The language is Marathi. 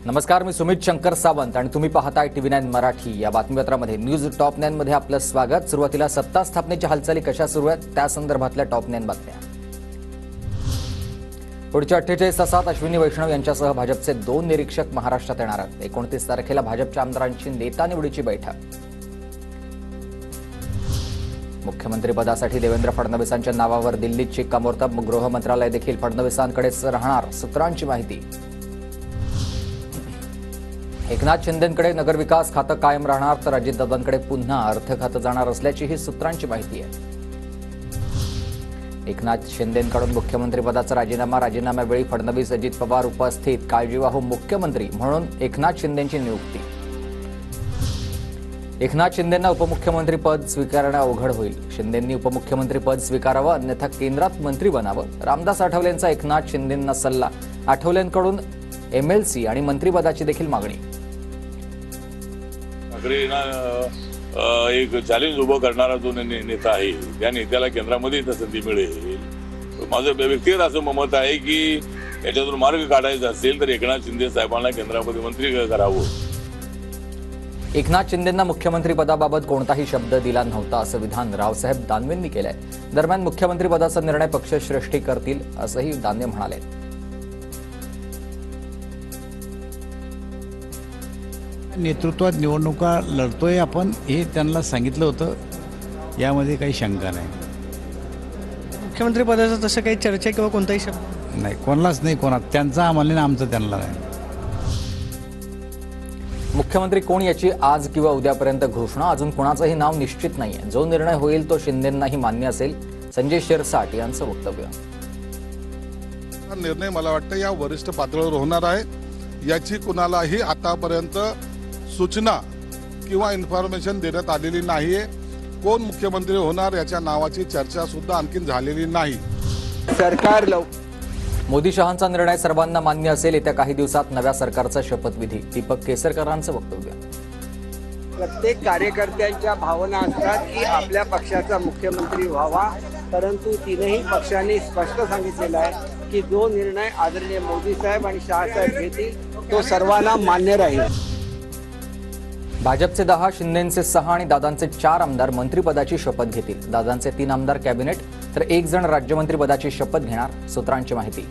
नमस्कार, मी सुमित शंकर सावंत आणि तुम्ही पाहताय TV9 मराठी। या बातमीपत्रामध्ये न्यूज टॉप 9 मध्ये आपलं स्वागत। सुरुवातीला सत्ता स्थापनेच्या हालचाली कशा सुरू आहेत त्या संदर्भातल्या टॉप 9 बातम्या। पुढच्या 48 तासात अश्विनी वैष्णव यांच्यासह भाजपचे 2 निरीक्षक महाराष्ट्रात येणार आहेत। 29 तारखेला भाजपच्या आमदारांची नेता निवडीची बैठक। मुख्यमंत्री पदासाठी देवेंद्र फडणवीसांच्या नावावर दिल्लीत शिक्कामोर्तब, गृह मंत्रालय देखील फडणवीसांकडेच राहणार, सूत्रांची माहिती। एकनाथ शिंदेंकडे नगरविकास खातं कायम राहणार तर अजितदादांकडे पुन्हा अर्थ खातं जाणार असल्याचीही सूत्रांची माहिती आहे। एकनाथ शिंदेंकडून मुख्यमंत्री पदाचा राजीनाम्यावेळी फडणवीस अजित पवार उपस्थित, काळजीवाहू मुख्यमंत्री म्हणून एकनाथ शिंदेंची नियुक्ती। एकनाथ शिंदेंना उपमुख्यमंत्री पद स्वीकारणं अवघड होईल। शिंदेंनी उपमुख्यमंत्री पद स्वीकारावं, अन्यथा केंद्रात मंत्री बनावं। रामदास आठवलेंचा एकनाथ शिंदेंना सल्ला। आठवलेंकडून MLC आणि मंत्रिपदाची देखील मागणी। एक चॅलेंज उभं करणारा जो नेता आहे त्या नेत्याला केंद्रामध्ये संधी मिळेल। माझं व्यक्तिगत असं मत आहे की याच्यातून मार्ग काढायचा असेल तर एकनाथ शिंदे साहेबांना केंद्रामध्ये मंत्री करावं। एकनाथ शिंदेंना मुख्यमंत्री पदाबाबत कोणताही शब्द दिला नव्हता असं विधान रावसाहेब दानवेंनी केलंय। दरम्यान मुख्यमंत्री पदाचा निर्णय पक्षश्रेष्ठी करतील असंही दानवे म्हणाले। नेतृत्वात निवडणुका लढतोय आपण हे त्यांना सांगितलं होतं, यामध्ये काही शंका नाही। मुख्यमंत्री पदाचं तसं काही चर्चा किंवा कोणताही शब्द नाही, कोणालाच नाही, त्यांचा आम्हाला नाही, आमचं त्यांना नाही। मुख्यमंत्री कोण याची आज किंवा उद्यापर्यंत घोषणा अजून कोणाचंही नाव निश्चित नाहीये। जो निर्णय होईल तो शिंदेंनाही मान्य असेल, संजय शिरसाट यांचं वक्तव्य। हा निर्णय मला वाटतं या वरिष्ठ पातळीवर होणार आहे। याची कुणालाही आतापर्यंत सूचना किंवा इन्फॉर्मेशन देण्यात आलेली नाहीये। कोण मुख्यमंत्री होणार याच्या नावाची चर्चा सुद्धा आणखीन झालेली नाही। सरकार मोदी शहांचा निर्णय सर्वांना मान्य असेल। येत्या काही दिवसात नव्या सरकारचा शपथविधी। दीपक केसरकरांचं वक्तव्य। प्रत्येक कार्यकर्त्यांच्या भावना असतात की आपल्या पक्षाचा मुख्यमंत्री व्हावा, परंतु तीनही पक्षांनी स्पष्ट सांगितलेलं आहे की जो निर्णय आदरणीय मोदी साहेब आणि शहासाहेब घेतील तो सर्वांना मान्य राहील। भाजपचे 10, शिंदेंचे 6 आणि दादांचे 4 आमदार मंत्रिपदाची शपथ घेतील। दादांचे 3 आमदार कॅबिनेट तर 1 जण राज्यमंत्रीपदाची शपथ घेणार, सूत्रांची माहिती।